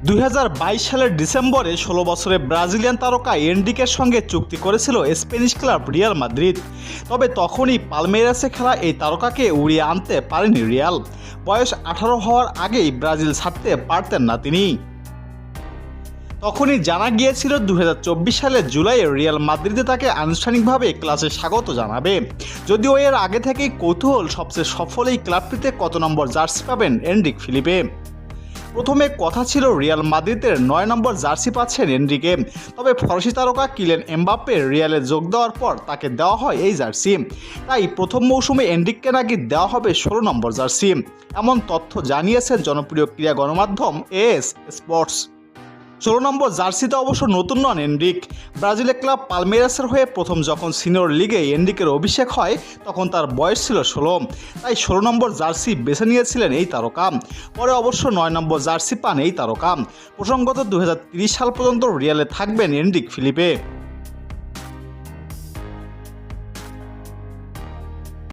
2022 সালের ডিসেম্বরে 16 বছরের ব্রাজিলিয়ান তারকা এনরিকের সঙ্গে চুক্তি করেছিল স্প্যানিশ ক্লাব রিয়াল মাদ্রিদ। তবে তখনই পালমেইরাসে খেলা এই তারকাকে উড়িয়ে আনতে পারেনি রিয়াল। বয়স 18 হওয়ার আগেই ব্রাজিল ছাড়তে পারতেন না তিনি। তখনই জানা গিয়েছিল 2024 সালের জুলাইয়ে রিয়াল মাদ্রিদে তাকে আনুষ্ঠানিকভাবে ক্লাসে স্বাগত জানাবে। যদিও এর আগে থেকেই কৌতূহল সবচেয়ে সফল এই ক্লাবটিতে কত নম্বর জার্সি পাবেন এনরিক ফিলিপে। প্রথমে কথা ছিল রিয়াল মাদ্রিদের 9 নম্বর জার্সি পাচ্ছেন এনরিকে। তবে ফরাসি তারকা কিলিয়ান এমবাপ্পে রিয়ালে যোগ দেওয়ার পর তাকে দেওয়া হয় এই জার্সি। তাই প্রথম মৌসুমে এনরিককে নাকি দেওয়া হবে 16 নম্বর জার্সি, এমন তথ্য জানিয়েছেন জনপ্রিয় ক্রীড়া গণমাধ্যম এএস স্পোর্টস। 16 নম্বর জার্সিতে অবশ্য নতুন নন এনরিক। ব্রাজিলের ক্লাব পালমেইরাসের হয়ে প্রথম যখন সিনিয়র লিগে এনরিকের অভিষেক হয় তখন তার বয়স ছিল 16। তাই 16 নম্বর জার্সি বেছে নিয়েছিলেন এই তারকা। পরে অবশ্য 9 নম্বর জার্সি পান এই তারকা। প্রসঙ্গত 2030 সাল পর্যন্ত রিয়ালে থাকবেন এনরিক ফিলিপে।